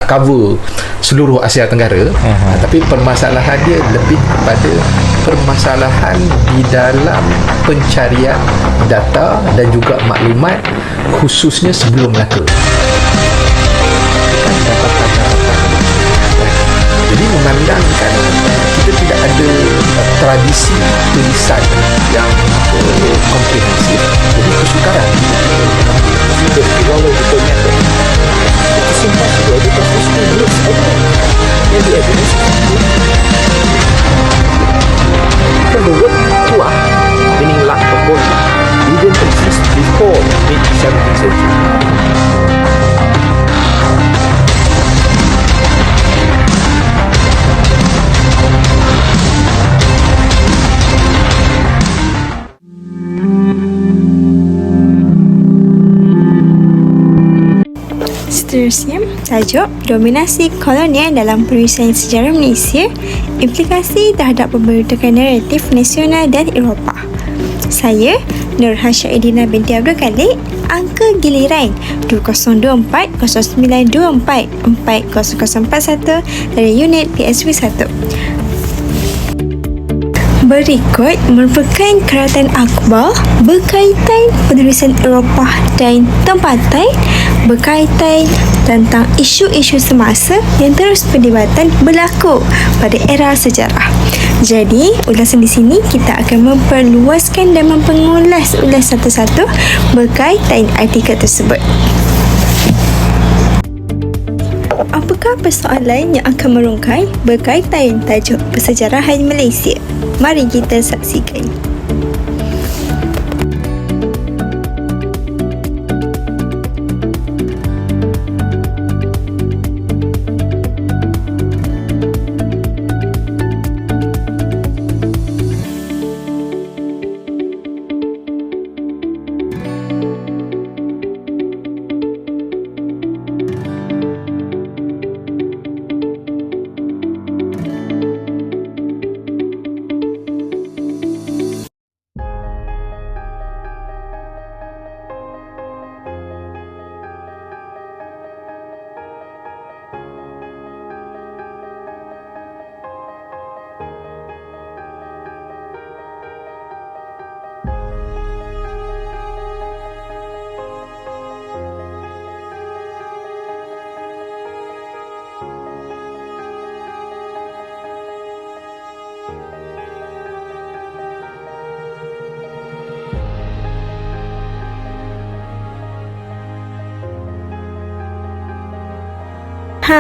cover seluruh Asia Tenggara. Tapi permasalahan dia lebih kepada permasalahan di dalam pencarian data dan juga maklumat, khususnya sebelum Melaka. Jadi memandangkan kita tidak ada tradisi tulisan yang komprehensif. Jadi kesukaran walau betulnya itu sempat sudah di proses tulis jadi ada the word tua meaning luck of body didn't exist before mid-17th century. Seterusnya, tajuk dominasi kolonial dalam penulisan sejarah Malaysia, implikasi terhadap pembentukan naratif nasional dan Eropah. Saya, Nur Hasya Edina binti Abdul Khalik, angka giliran 2024 0924 40041 dari unit PSW 1. Berikut merupakan keratan akhbar berkaitan penulisan Eropah dan tempatan berkaitan tentang isu-isu semasa yang terus perdebatan berlaku pada era sejarah. Jadi, ulasan di sini kita akan memperluaskan dan mempengulas satu-satu berkaitan artikel tersebut. Apakah persoalan yang akan merungkai berkaitan tajuk persejarahan Malaysia? Mari kita saksikan.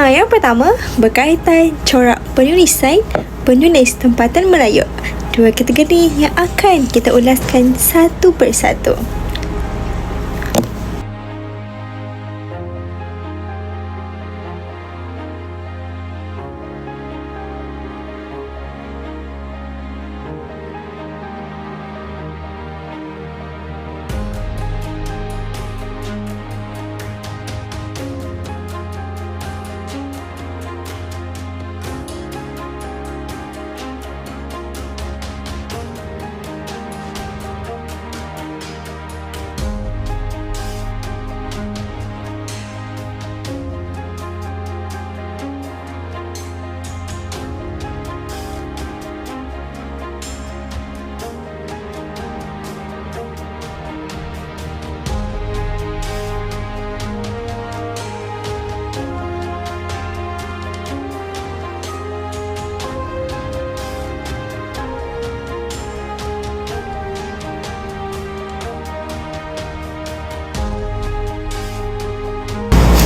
Yang pertama berkaitan corak penulisan penulis tempatan Melayu. Dua kategori yang akan kita ulaskan satu persatu.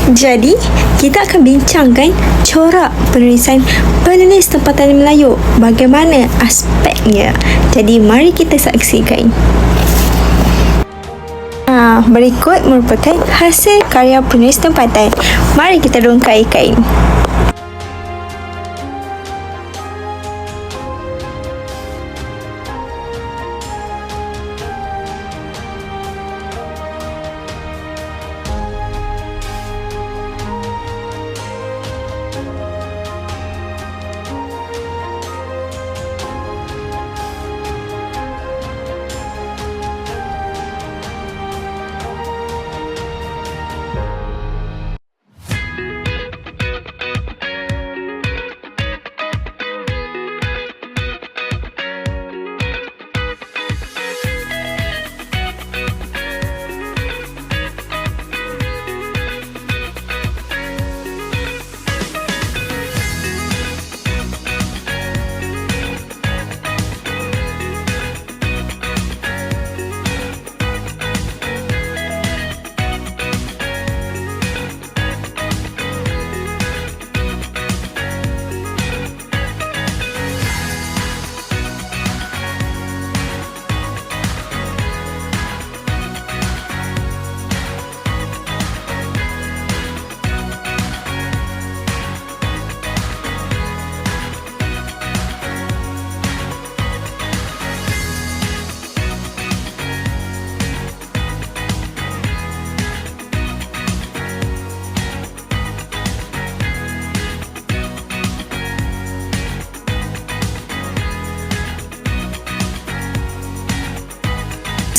Jadi, kita akan bincangkan corak penulisan penulis tempatan Melayu, bagaimana aspeknya. Jadi, mari kita saksikan. Berikut merupakan hasil karya penulis tempatan. Mari kita rungkaikan.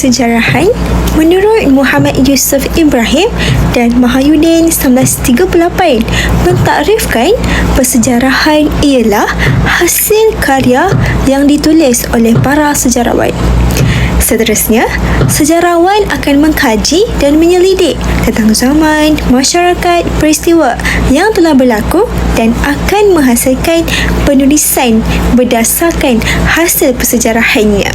persejarahan, menurut Muhammad Yusuf Ibrahim dan Mahyudin 1938 mentakrifkan persejarahan ialah hasil karya yang ditulis oleh para sejarawan. Seterusnya, sejarawan akan mengkaji dan menyelidik tentang zaman, masyarakat, peristiwa yang telah berlaku dan akan menghasilkan penulisan berdasarkan hasil persejarahannya.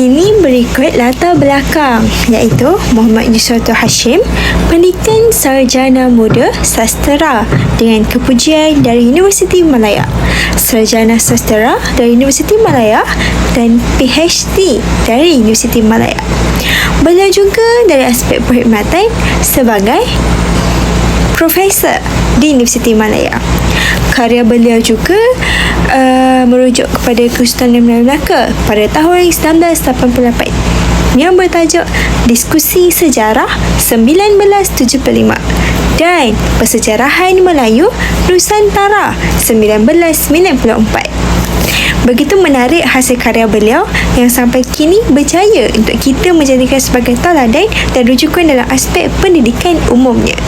Ini berikut latar belakang, iaitu Muhammad Yusuf Hashim, pendidikan sarjana muda sastera dengan kepujian dari Universiti Malaya, sarjana sastera dari Universiti Malaya dan PhD dari Universiti Malaya. Beliau juga dari aspek perkhidmatan sebagai profesor di Universiti Malaya. Karya beliau juga merujuk kepada Kesultanan Melaka pada tahun 1988 yang bertajuk Diskusi Sejarah 1975 dan Persejarahan Melayu Nusantara 1994. Begitu menarik hasil karya beliau yang sampai kini berjaya untuk kita menjadikan sebagai teladan dan rujukan dalam aspek pendidikan umumnya.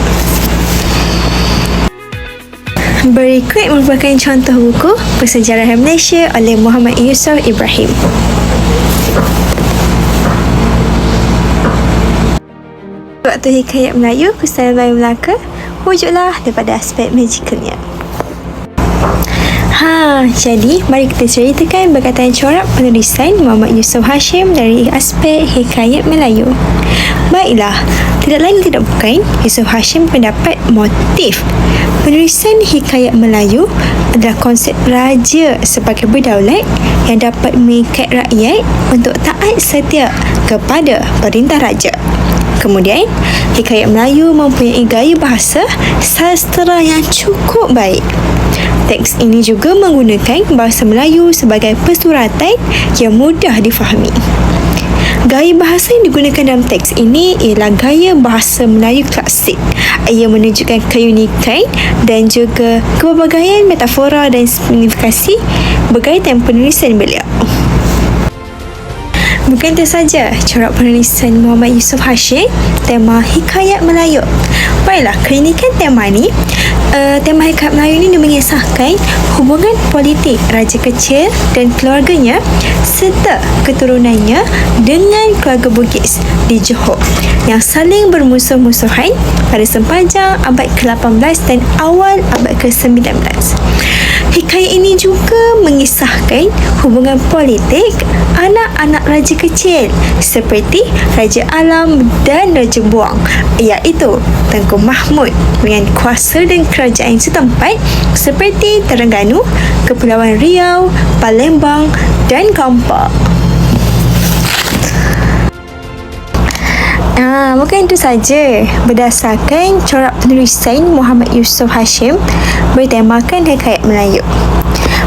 Berikut merupakan contoh buku Persejarahan Malaysia oleh Muhammad Yusuf Ibrahim. Waktu hikayat Melayu Kesultanan Melayu Melaka, wujudlah daripada aspek magicalnya. Jadi mari kita ceritakan berkaitan corak penulisan Muhammad Yusuf Hashim dari aspek hikayat Melayu. Baiklah, tidak lain tidak bukan, Yusuf Hashim mendapat motif penulisan hikayat Melayu adalah konsep raja sebagai berdaulat yang dapat mengikat rakyat untuk taat setia kepada perintah raja. Kemudian, hikayat Melayu mempunyai gaya bahasa sastera yang cukup baik. Teks ini juga menggunakan bahasa Melayu sebagai persuratan yang mudah difahami. Gaya bahasa yang digunakan dalam teks ini ialah gaya bahasa Melayu klasik. Ia menunjukkan keunikan dan juga kepelbagaian metafora dan signifikasi berkaitan penulisan beliau. Bukan itu saja corak penulisan Muhammad Yusuf Hashim, tema hikayat Melayu. Baiklah, keunikan tema ni, tema hikayat Melayu ni dia mengisahkan hubungan politik raja kecil dan keluarganya serta keturunannya dengan keluarga Bugis di Johor yang saling bermusuh-musuhan pada sepanjang abad ke-18 dan awal abad ke-19. Hikayat ini juga mengisahkan hubungan politik anak-anak raja kecil seperti Raja Alam dan Raja Buang, iaitu Tengku Mahmud dengan kuasa dan kerajaan setempat seperti Terengganu, Kepulauan Riau, Palembang dan Kampar. Bukan itu saja, berdasarkan corak penulisan Muhammad Yusuf Hashim bertemakan hikayat Melayu.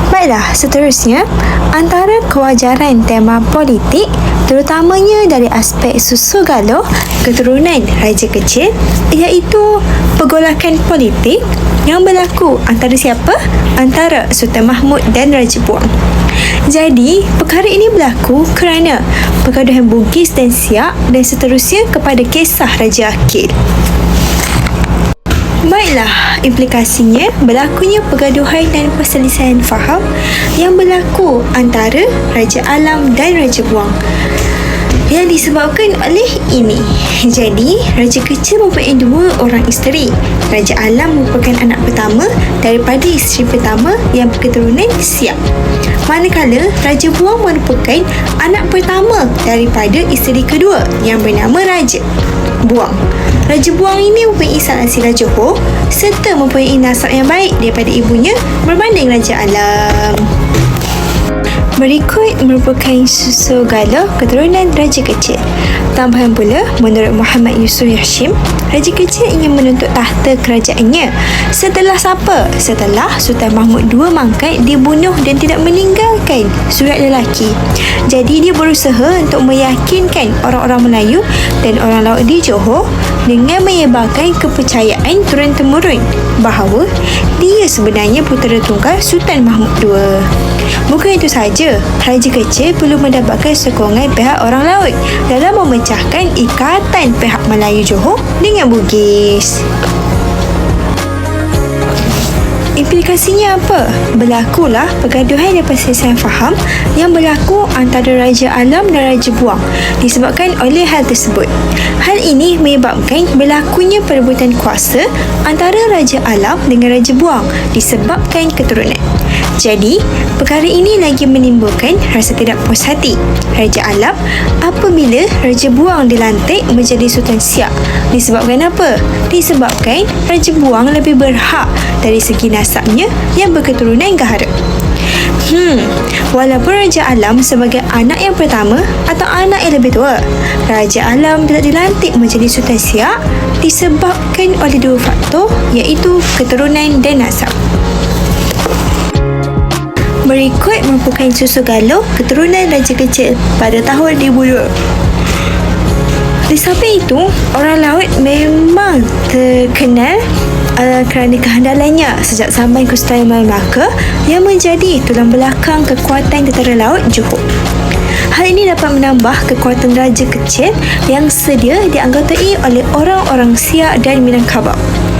Baiklah, seterusnya, antara kewajaran tema politik terutamanya dari aspek susu galuh keturunan raja kecil iaitu pergolakan politik yang berlaku antara siapa? Antara Sultan Mahmud dan Raja Buang. Jadi, perkara ini berlaku kerana pergaduhan Bugis dan Siak dan seterusnya kepada kisah Raja Akil. Baiklah, implikasinya berlakunya pergaduhan dan perselisihan faham yang berlaku antara Raja Alam dan Raja Buang yang disebabkan oleh ini. Jadi, Raja Kecil mempunyai 2 orang isteri. Raja Alam merupakan anak pertama daripada isteri pertama yang berketurunan Siak. Manakala Raja Buang merupakan anak pertama daripada isteri kedua yang bernama Raja Buang. Raja Buang ini mempunyai asal Johor serta mempunyai nasab yang baik daripada ibunya berbanding Raja Alam. Berikut merupakan susu galuh keturunan Raja Kecil. Tambahan pula, menurut Muhammad Yusuf Hashim, Raja Kecil ingin menuntut tahta kerajaannya. Setelah siapa? Setelah Sultan Mahmud II mangkat, dibunuh dan tidak meninggalkan surat lelaki. Jadi dia berusaha untuk meyakinkan orang-orang Melayu dan orang laut di Johor dengan menyebarkan kepercayaan turun-temurun bahawa dia sebenarnya putera tunggal Sultan Mahmud II. Bukan itu sahaja, Raja Kecil perlu mendapatkan sokongan pihak orang laut dalam memecahkan ikatan pihak Melayu Johor dengan Bugis. Implikasinya apa? Berlakulah pergaduhan dan perselisihan faham yang berlaku antara Raja Alam dan Raja Buang disebabkan oleh hal tersebut. Hal ini menyebabkan berlakunya perebutan kuasa antara Raja Alam dengan Raja Buang disebabkan keturunan. Jadi, perkara ini lagi menimbulkan rasa tidak puas hati Raja Alam apabila Raja Buang dilantik menjadi Sultan Siak. Disebabkan apa? Disebabkan Raja Buang lebih berhak dari segi nasabnya yang berketurunan Gahara. Walaupun Raja Alam sebagai anak yang pertama atau anak yang lebih tua, Raja Alam tidak dilantik menjadi Sultan Siak disebabkan oleh dua faktor, iaitu keturunan dan nasab. Berikut merupakan susu galuh keturunan Raja Kecil pada tahun 2002. Di samping itu, orang laut memang terkenal kerana kehandalannya sejak zaman Kesultanan Melaka yang menjadi tulang belakang kekuatan tentera laut Johor. Hal ini dapat menambah kekuatan Raja Kecil yang sedia dianggotai oleh orang-orang Siak dan Minangkabau.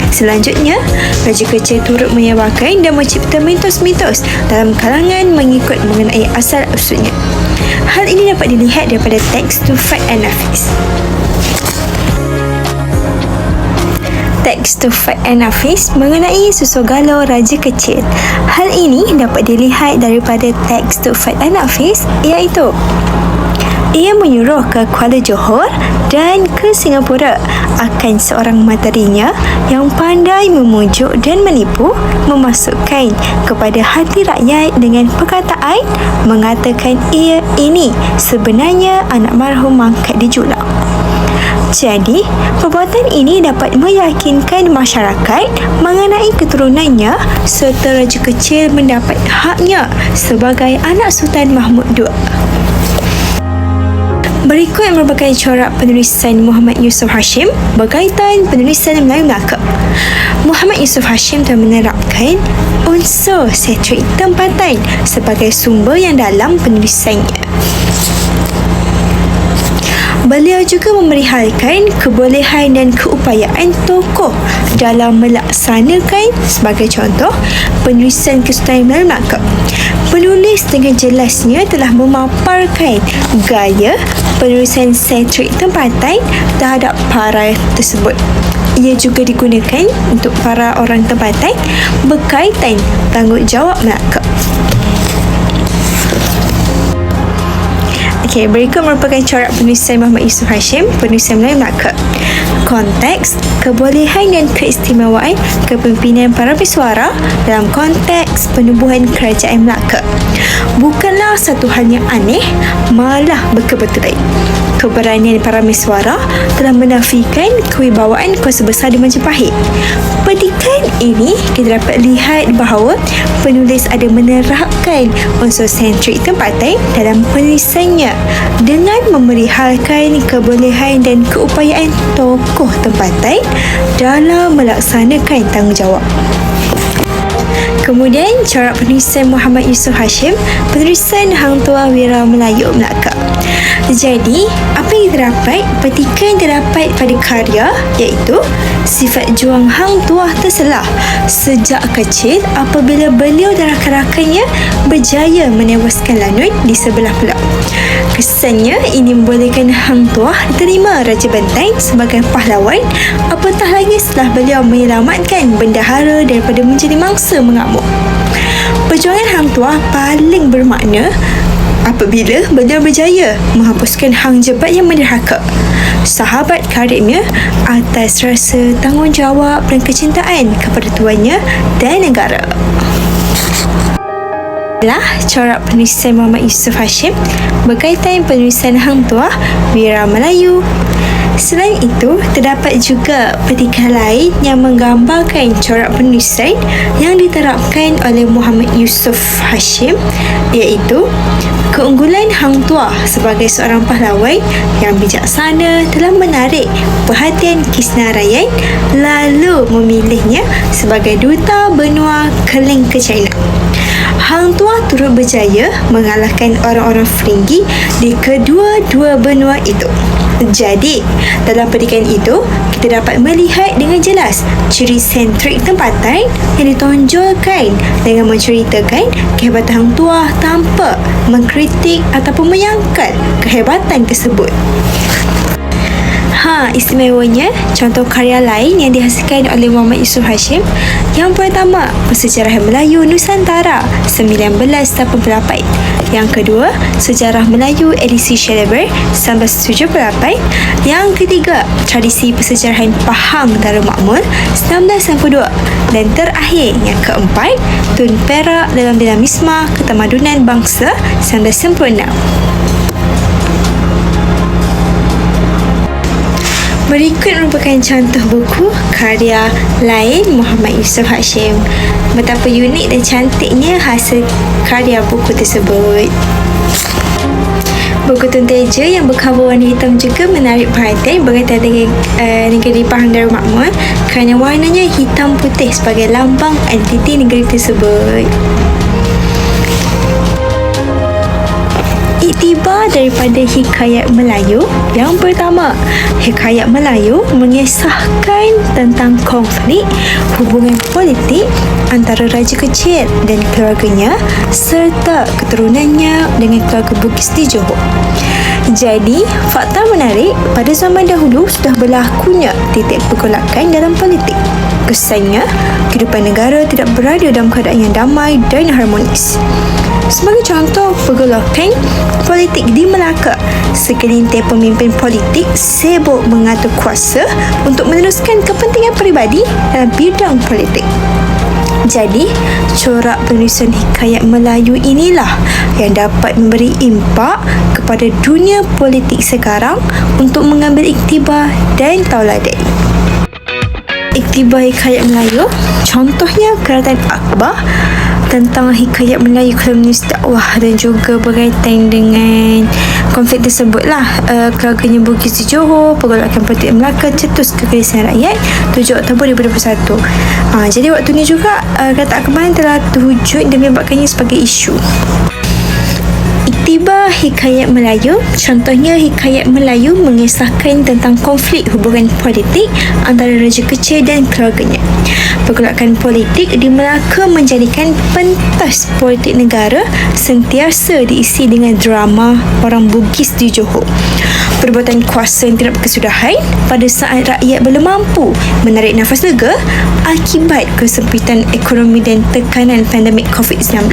Selanjutnya, Raja Kecil turut menyebarkan dan mencipta mitos-mitos dalam kalangan mengikut mengenai asal-usulnya. Hal ini dapat dilihat daripada teks Tufat An-Nafis. Teks Tufat An-Nafis mengenai susu galuh Raja Kecil. Hal ini dapat dilihat daripada teks Tufat An-Nafis, iaitu ia menyuruh ke Kuala Johor dan ke Singapura akan seorang materinya yang pandai memujuk dan menipu, memasukkan kepada hati rakyat dengan perkataan mengatakan ia ini sebenarnya anak marhum Mangkat Dijulang. Jadi, perbuatan ini dapat meyakinkan masyarakat mengenai keturunannya serta Raja Kecil mendapat haknya sebagai anak Sultan Mahmud II. Berikut merupakan corak penulisan Muhammad Yusof Hashim berkaitan penulisan Melayu Melaka. Muhammad Yusof Hashim telah menerapkan unsur setrik tempatan sebagai sumber yang dalam penulisannya. Beliau juga memerihalkan kebolehan dan keupayaan tokoh dalam melaksanakan, sebagai contoh, penulisan Kesultanan Melayu Melaka. Penulis dengan jelasnya telah memaparkan gaya penulisan setrik tempatan terhadap para tersebut. Ia juga digunakan untuk para orang tempatan berkaitan tanggungjawab Melaka. Berikut merupakan corak penulisan Muhammad Yusof Hashim, penulisan Melayu Melaka. Konteks, kebolehan dan keistimewaan kepimpinan para pesuara dalam konteks penubuhan kerajaan Melaka. Bukanlah satu hal yang aneh, malah berkebetulan. Keberanian para mesuara telah menafikan kewibawaan kuasa besar di Majapahit. Petikan ini kita dapat lihat bahawa penulis ada menerapkan unsur sentrik tempatan dalam penulisannya dengan memerihalkan kebolehan dan keupayaan tokoh tempatan dalam melaksanakan tanggungjawab. Kemudian, corak penulisan Muhammad Yusof Hashim, penulisan Hang Tuah Wira Melayu Melaka. Jadi, apa yang terdapat? Petikan terdapat pada karya, iaitu sifat juang Hang Tuah terselah sejak kecil apabila beliau dan rakan-rakannya berjaya menewaskan Lanut di sebelah pulau. Kesannya ini membolehkan Hang Tuah diterima Raja Bantai sebagai pahlawan, apatah lagi setelah beliau menyelamatkan bendahara daripada menjadi mangsa mengamuk. Perjuangan Hang Tuah paling bermakna apabila beliau berjaya menghapuskan Hang Jebat yang menderhaka, sahabat karibnya, atas rasa tanggungjawab dan kecintaan kepada tuannya dan negara. Adalah corak penulisan Muhammad Yusof Hashim berkaitan penulisan Hang Tuah Wira Melayu. Selain itu, terdapat juga petikan lain yang menggambarkan corak penulisan yang diterapkan oleh Muhammad Yusof Hashim, iaitu Keunggulan Hang Tuah sebagai seorang pahlawan yang bijaksana telah menarik perhatian Kisnarayan lalu memilihnya sebagai duta benua Keling ke China. Hang Tuah turut berjaya mengalahkan orang-orang Feringgi di kedua-dua benua itu. Jadi, dalam petikan itu, kita dapat melihat dengan jelas ciri sentrik tempatan yang ditonjolkan dengan menceritakan kehebatan Hang Tuah tanpa mengkritik ataupun menyangkal kehebatan tersebut. Istimewanya, contoh karya lain yang dihasilkan oleh Muhammad Yusof Hashim. Yang pertama, Persejarahan Melayu Nusantara 1988. Yang kedua, Sejarah Melayu edisi Sheleber 1978. Yang ketiga, Tradisi Persejarahan Pahang Darul Makmur 1992. Dan terakhir, yang keempat, Tun Perak dalam Dinamisme Ketamadunan Bangsa 1996. Berikut merupakan contoh buku karya lain Muhammad Yusof Hashim. Betapa unik dan cantiknya hasil karya buku tersebut. Buku Tun Teja yang bercover warna hitam juga menarik perhatian berkaitan dengan negeri Pahang Darul Makmur kerana warnanya hitam putih sebagai lambang entiti negeri tersebut. Iktibar daripada hikayat Melayu. Yang pertama, hikayat Melayu mengisahkan tentang konflik hubungan politik antara raja kecil dan keluarganya serta keturunannya dengan keluarga Bugis di Johor. Jadi, fakta menarik, pada zaman dahulu sudah berlakunya titik pergolakan dalam politik. Kesannya, kehidupan negara tidak berada dalam keadaan yang damai dan harmonis. Sebagai contoh pergolakan politik di Melaka, segelintir pemimpin politik sibuk mengatur kuasa untuk meneruskan kepentingan peribadi dalam bidang politik. Jadi, corak penulisan hikayat Melayu inilah yang dapat memberi impak kepada dunia politik sekarang untuk mengambil iktibar dan tauladan. Iktibar hikayat Melayu, contohnya Kerajaan Akbar tentang hikayat Melayu kolonial dakwah dan juga berkaitan dengan konflik tersebutlah. Keluarganya Bugis di Johor, pergolakan politik Melaka, cetus kegelisahan rakyat 7 Oktober 2021. Jadi waktu ni juga Kerajaan Akbar telah terwujud dan menyebabkannya sebagai isu. Iktibar hikayat Melayu, contohnya hikayat Melayu mengisahkan tentang konflik hubungan politik antara raja kecil dan keluarganya. Pergolakan politik di Melaka menjadikan pentas politik negara sentiasa diisi dengan drama orang Bugis di Johor. Perbuatan kuasa yang tidak berkesudahan pada saat rakyat belum mampu menarik nafas lega akibat kesempitan ekonomi dan tekanan pandemik COVID-19.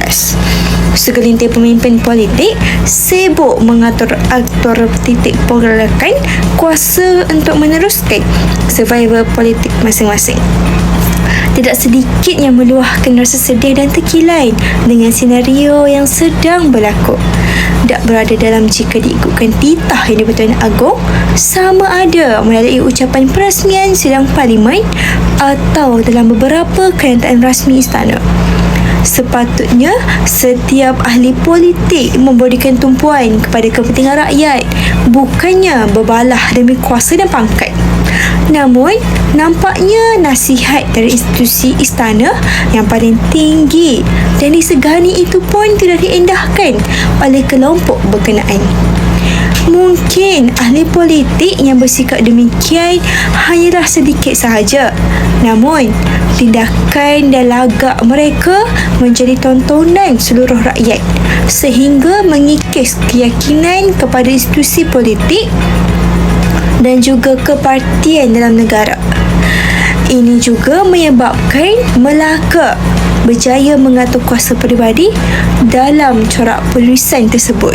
Segelintir pemimpin politik sibuk mengatur aktor titik pergolakan kuasa untuk meneruskan survival politik masing-masing. Tidak sedikit yang meluahkan rasa sedih dan terkilan dengan senario yang sedang berlaku. Tak berada dalam jika diikutkan titah yang di-Pertuan Agong, sama ada melalui ucapan perasmian sidang parlimen atau dalam beberapa kenyataan rasmi istana. Sepatutnya setiap ahli politik memberikan tumpuan kepada kepentingan rakyat, bukannya berbalah demi kuasa dan pangkat. Namun, nampaknya nasihat dari institusi istana yang paling tinggi dan disegani itu pun tidak diendahkan oleh kelompok berkenaan. Mungkin ahli politik yang bersikap demikian hanyalah sedikit sahaja. Namun, tindakan dan lagak mereka menjadi tontonan seluruh rakyat sehingga mengikis keyakinan kepada institusi politik dan juga kepartian dalam negara. Ini juga menyebabkan Melaka berjaya mengatur kuasa peribadi dalam corak penulisan tersebut.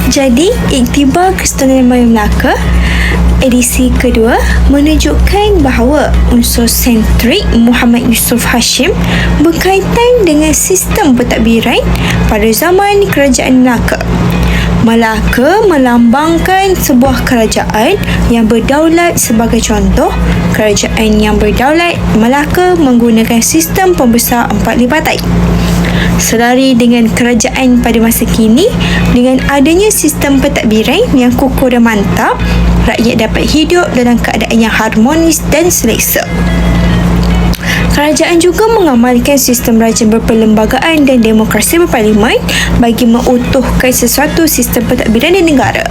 Jadi, Iktibar Kesultanan Melayu Melaka edisi kedua menunjukkan bahawa unsur sentrik Muhammad Yusof Hashim berkaitan dengan sistem pentadbiran pada zaman Kerajaan Melaka. Melaka melambangkan sebuah kerajaan yang berdaulat. Sebagai contoh, kerajaan yang berdaulat Melaka menggunakan sistem pembesar 4 lipatan. Selari dengan kerajaan pada masa kini, dengan adanya sistem pentadbiran yang kukuh dan mantap, rakyat dapat hidup dalam keadaan yang harmonis dan selesa. Kerajaan juga mengamalkan sistem rajin berperlembagaan dan demokrasi berparlimen bagi mengutuhkan sesuatu sistem pentadbiran di negara.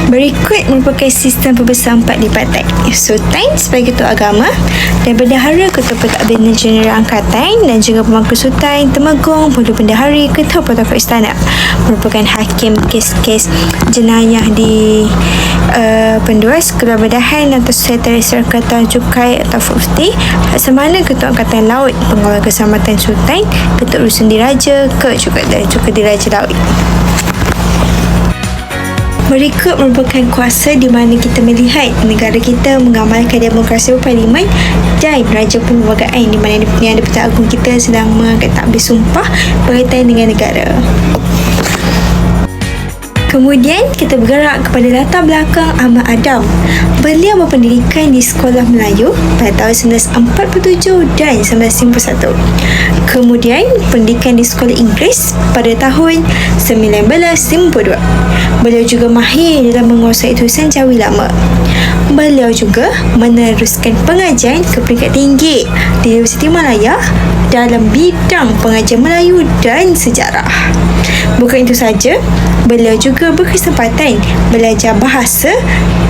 Berikut merupakan sistem pembesar 4 lipatan. Sultan sebagai ketua agama dan bendahara ketua pentadbir Jeneral Angkatan, dan juga pemangku sultan, temenggung, perdana bendahari, ketua protokol istana merupakan hakim kes-kes jenayah di penduas, ketua bedahan atau sekretaris Sekretariat Cukai atau Mufti, Laksamana Ketua Angkatan Laut, pengawal keselamatan sultan, ketua urusan diraja, juga diraja laut. Berikut merupakan kuasa di mana kita melihat negara kita mengamalkan demokrasi berparlimen dan raja perlembagaan, di mana Yang di-Pertuan Agong kita sedang mengangkat takbir sumpah berkaitan dengan negara. Kemudian kita bergerak kepada latar belakang Ahmad Adam. Beliau berpendidikan di Sekolah Melayu pada tahun 1947 dan 1951. Kemudian pendidikan di Sekolah Inggeris pada tahun 1952. Beliau juga mahir dalam menguasai tulisan Jawi Lama. Beliau juga meneruskan pengajian ke peringkat tinggi di Universiti Malaya dalam bidang pengajian Melayu dan sejarah. Bukan itu saja, beliau juga berkesempatan belajar bahasa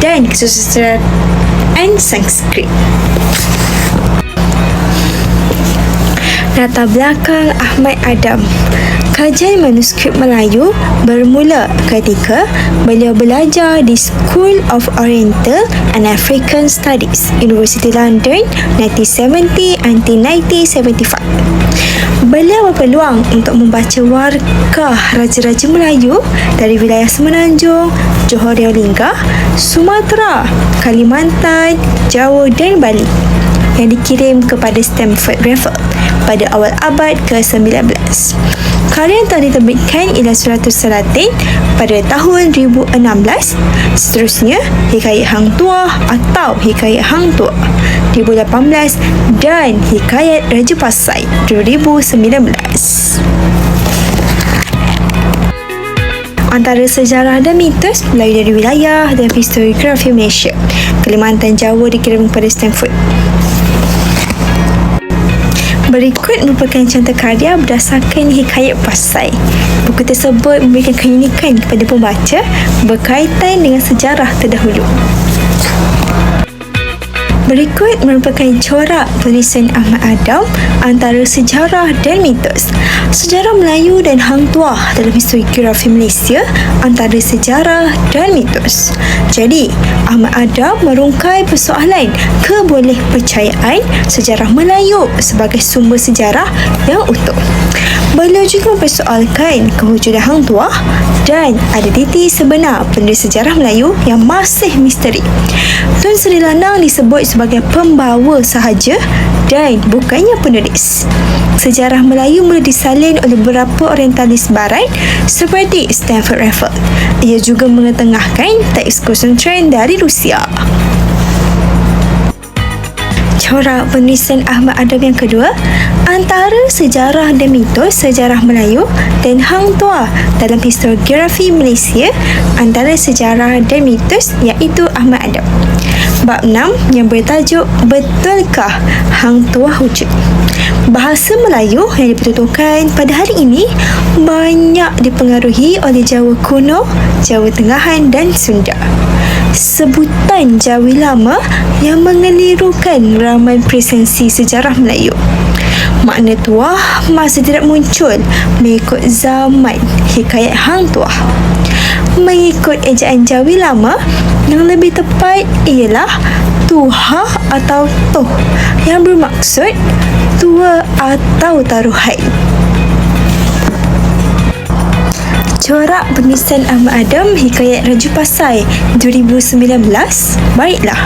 dan kesusastraan Sanskrit. Latar belakang Ahmad Adam. Kajian manuskrip Melayu bermula ketika beliau belajar di School of Oriental and African Studies, University London, 1970 until 1975. Beliau berpeluang untuk membaca warkah raja-raja Melayu dari wilayah Semenanjung, Johor Riau Lingga, Sumatera, Kalimantan, Jawa dan Bali yang dikirim kepada Stamford Raffles pada awal abad ke-19. Karya yang telah diterbitkan ialah Suratul Salatin pada tahun 2016. Seterusnya, Hikayat Hang Tuah atau Hikayat Hang Tuah 2018 dan Hikayat Raja Pasai 2019. Antara sejarah dan mitos Melayu dari wilayah dan historiografi Malaysia, Kalimantan, Jawa dikirim kepada Stanford. Berikut merupakan contoh karya berdasarkan Hikayat Pasai. Buku tersebut memberikan keunikan kepada pembaca berkaitan dengan sejarah terdahulu. Berikut merupakan corak tulisan Ahmad Adam antara sejarah dan mitos. Sejarah Melayu dan Hang Tuah dalam historiografi Malaysia antara sejarah dan mitos. Jadi, Ahmad Adam merungkai persoalan kebolehpercayaan sejarah Melayu sebagai sumber sejarah yang utuh. Beliau juga mempersoalkan kewujudan Hang Tuah dan identiti sebenar penulis sejarah Melayu yang masih misteri. Tun Sri Lanang disebut sebagai pembawa sahaja dan bukannya penulis. Sejarah Melayu mula disalin oleh beberapa orientalis barat seperti Stanford Raffles. Ia juga mengetengahkan teks konsentran dari Rusia. Corak penulisan Ahmad Adam yang kedua, antara sejarah dan mitos sejarah Melayu dan Hang Tuah dalam historiografi Malaysia antara sejarah dan mitos, iaitu Ahmad Adam. Bab 6 yang bertajuk Betulkah Hang Tuah wujud? Bahasa Melayu yang dipertuturkan pada hari ini banyak dipengaruhi oleh Jawa kuno, Jawa Tengahan dan Sunda. Sebutan Jawi Lama yang mengelirukan ramai presensi sejarah Melayu. Makna tuah masih tidak muncul mengikut zaman Hikayat Hang Tuah. Mengikut ejaan Jawi Lama, yang lebih tepat ialah tuha atau toh, yang bermaksud tua atau taruhan. Corak penulisan Ahmad Adam Hikayat Raja Pasai 2019. Baiklah,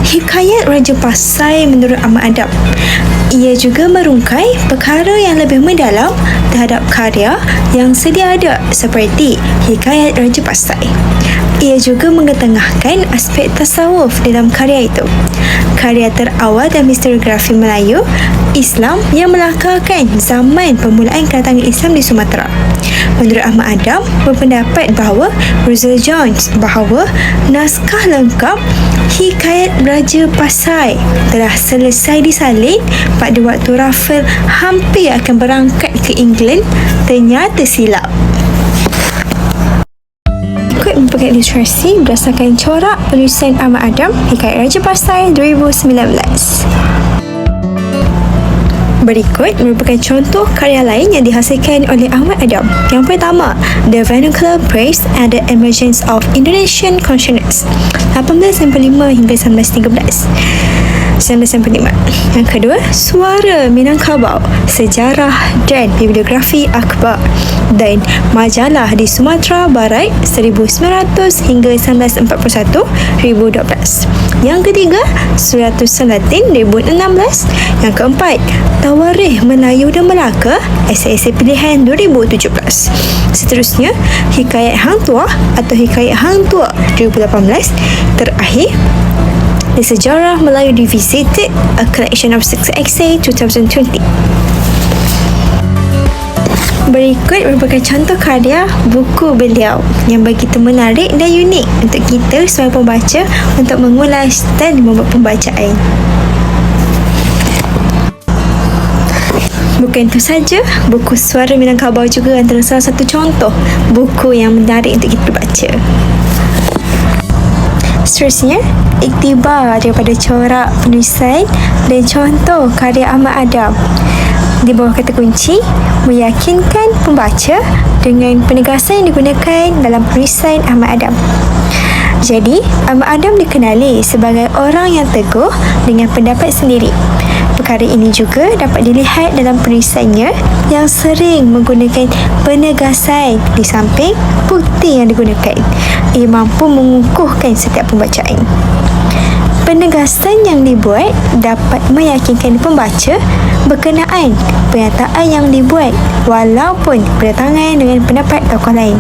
Hikayat Raja Pasai menurut Ahmad Adam, ia juga merungkai perkara yang lebih mendalam terhadap karya yang sedia ada seperti Hikayat Raja Pasai. Ia juga mengetengahkan aspek tasawuf dalam karya itu. Karya terawal dalam historiografi Melayu, Islam yang melakarkan zaman permulaan kedatangan Islam di Sumatera. Menurut Ahmad Adam, berpendapat bahawa Russell Jones bahawa naskah lengkap Hikayat Raja Pasai telah selesai disalin pada waktu Raphael hampir akan berangkat ke England, ternyata silap. Berikut merupakan ilustrasi berdasarkan corak penulisan Ahmad Adam, Hikayat Raja Pasai 2019. Berikut merupakan contoh karya lain yang dihasilkan oleh Ahmad Adam. Yang pertama, The Vernacular Praise and the Emergence of Indonesian Consciousness, 1895 hingga 1913. Yang kedua, Suara Minangkabau, Sejarah dan Bibliografi Akbar dan Majalah di Sumatera Barat 1900 hingga 1941, 2012. Yang ketiga, Suratul Salatin 2016. Yang keempat, Tawarikh Melayu dan Melaka, esei-esei pilihan 2017. Seterusnya, Hikayat Hang Tuah atau Hikayat Hang Tuah 2018. Terakhir, The Sejarah Melayu Revisited, a collection of 6 essay 2020. Berikut merupakan contoh karya buku beliau yang begitu menarik dan unik untuk kita sebagai pembaca untuk mengulas dan membuat pembacaan. Bukan itu saja, buku Suara Minangkabau juga antara salah satu contoh buku yang menarik untuk kita baca. Seterusnya, iktibar daripada corak penulisan dan contoh karya Ahmad Adam. Di bawah kata kunci, meyakinkan pembaca dengan penegasan yang digunakan dalam penulisan Ahmad Adam. Jadi, Ahmad Adam dikenali sebagai orang yang teguh dengan pendapat sendiri. Perkara ini juga dapat dilihat dalam penulisannya yang sering menggunakan penegasan di samping bukti yang digunakan. Ia mampu mengukuhkan setiap pembacaan. Penegasan yang dibuat dapat meyakinkan pembaca berkenaan pernyataan yang dibuat walaupun bertentangan dengan pendapat tokoh lain.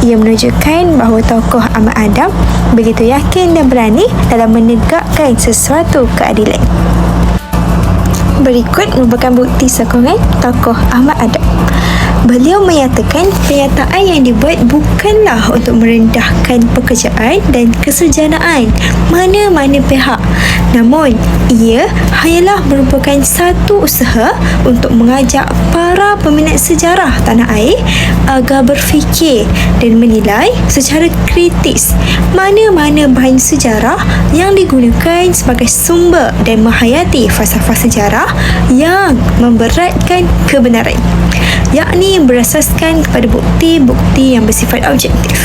Ia menunjukkan bahawa tokoh Ahmad Adam begitu yakin dan berani dalam menegakkan sesuatu keadilan. Berikut merupakan bukti sokongan tokoh Ahmad Adam. Beliau menyatakan pernyataan yang dibuat bukanlah untuk merendahkan pekerjaan dan kesejanaan mana-mana pihak, namun ia hanyalah merupakan satu usaha untuk mengajak para peminat sejarah tanah air agar berfikir dan menilai secara kritis mana-mana bahan sejarah yang digunakan sebagai sumber dan menghayati falsafah sejarah yang memberatkan kebenaran, yakni berasaskan kepada bukti-bukti yang bersifat objektif.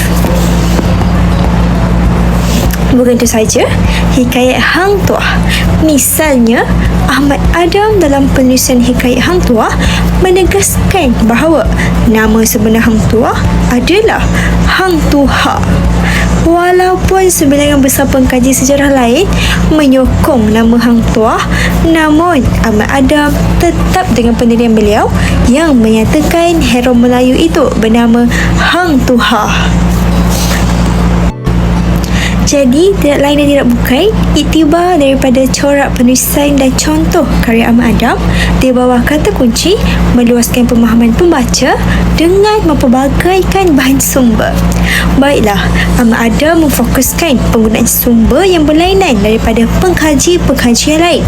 Bukan itu saja, Hikayat Hang Tuah. Misalnya, Ahmad Adam dalam penulisan Hikayat Hang Tuah menegaskan bahawa nama sebenar Hang Tuah adalah Hang Tuha. Walaupun sebilangan besar pengkaji sejarah lain menyokong nama Hang Tuah, namun Ahmad Adam tetap dengan pendirian beliau yang menyatakan hero Melayu itu bernama Hang Tuha. Jadi, tidak lain dan tidak bukan, iktibar daripada corak penulisan dan contoh karya Ahmad Adam di bawah kata kunci meluaskan pemahaman pembaca dengan mempelbagaikan bahan sumber. Baiklah, Ahmad Adam memfokuskan penggunaan sumber yang berlainan daripada pengkaji-pengkaji yang lain.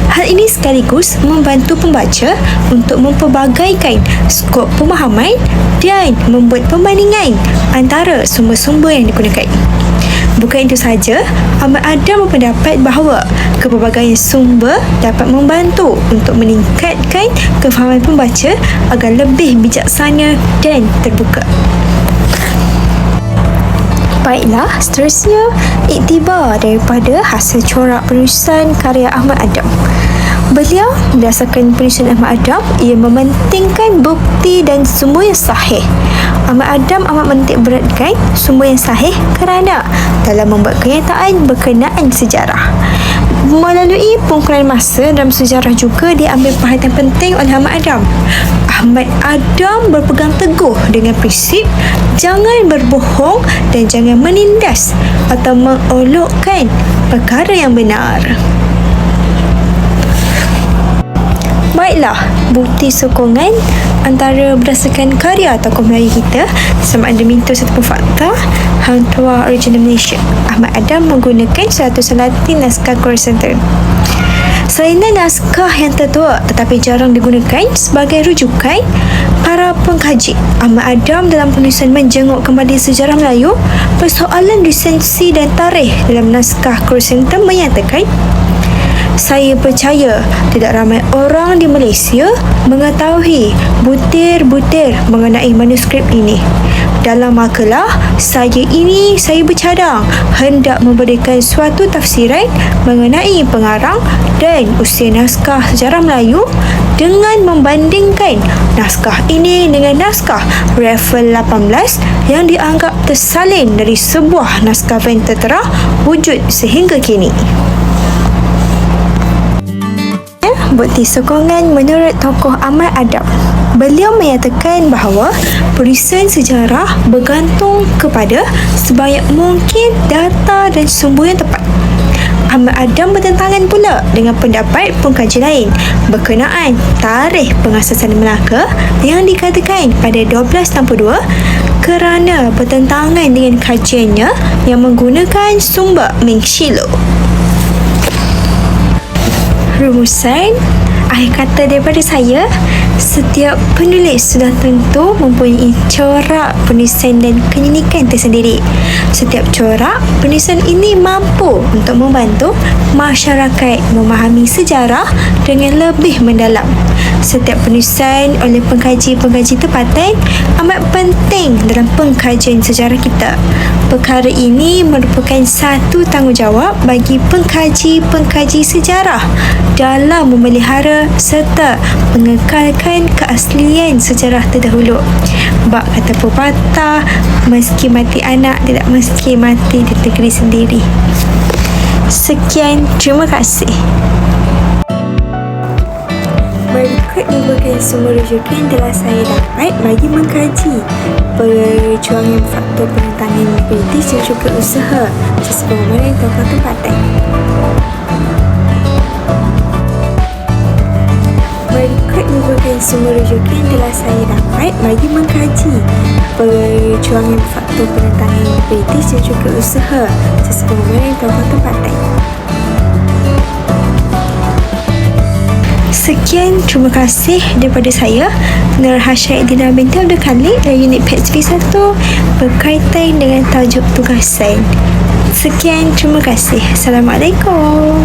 Hal ini sekaligus membantu pembaca untuk mempelbagaikan skop pemahaman dan membuat perbandingan antara sumber-sumber yang digunakan. Bukan itu saja, Ahmad Adam berpendapat bahawa kepelbagaian sumber dapat membantu untuk meningkatkan kefahaman pembaca agar lebih bijaksana dan terbuka. Baiklah, seterusnya iktibar daripada hasil corak penulisan karya Ahmad Adam. Beliau, berdasarkan penulisan Ahmad Adam, ia mementingkan bukti dan sumber yang sahih. Ahmad Adam amat menitik beratkan sumber yang sahih kerana dalam membuat kenyataan berkenaan sejarah, Melalui pengumpulan masa dalam sejarah juga diambil perhatian penting oleh Ahmad Adam. Ahmad Adam berpegang teguh dengan prinsip jangan berbohong dan jangan menindas atau mengolokkan perkara yang benar. Baiklah, bukti sokongan antara berdasarkan karya tokoh Melayu kita sama ada mitos ataupun fakta. Hang Tuah Original Malaysia, Ahmad Adam menggunakan 100 Latin naskah Quran Center. Selain naskah yang tertua tetapi jarang digunakan sebagai rujukan para pengkaji, Ahmad Adam dalam penulisan menjenguk kembali sejarah Melayu, persoalan lisensi dan tarikh dalam naskah Quran Center menyatakan, saya percaya tidak ramai orang di Malaysia mengetahui butir-butir mengenai manuskrip ini. Dalam makalah saya bercadang hendak memberikan suatu tafsiran mengenai pengarang dan usia naskah sejarah Melayu dengan membandingkan naskah ini dengan naskah Raffles 18 yang dianggap tersalin dari sebuah naskah Ventertera wujud sehingga kini. Bukti sokongan menurut tokoh Ahmad Adam. Beliau menyatakan bahawa penulisan sejarah bergantung kepada sebanyak mungkin data dan sumber yang tepat. Ahmad Adam bertentangan pula dengan pendapat pengkaji lain berkenaan tarikh pengasasan Melaka yang dikatakan pada 1262 kerana bertentangan dengan kajiannya yang menggunakan sumber Ming Shilo. Rumusan, akhir kata daripada saya, setiap penulis sudah tentu mempunyai corak penulisan dan keunikan tersendiri. Setiap corak penulisan ini mampu untuk membantu masyarakat memahami sejarah dengan lebih mendalam. Setiap penulisan oleh pengkaji-pengkaji tempatan amat penting dalam pengkajian sejarah kita. Perkara ini merupakan satu tanggungjawab bagi pengkaji-pengkaji sejarah dalam memelihara serta mengekalkan keaslian sejarah terdahulu. Bab kata pepatah, meski mati anak tidak meski mati di negeri sendiri. Sekian, terima kasih. Berikut merupakan sumber rujukan yang telah saya dapat bagi mengkaji perjuangan faktor penentangan politis dan juga usaha seseorang tokoh tempatan. Berikut merupakan sumber rujukan yang telah saya dapat bagi mengkaji perjuangan faktor penentangan politis dan juga usaha seseorang tokoh tempatan. Sekian, terima kasih daripada saya, Nur Hasyah Edina binti Abdul Khalid dari unit PHP 1 berkaitan dengan tajuk tugasan. Sekian, terima kasih. Assalamualaikum.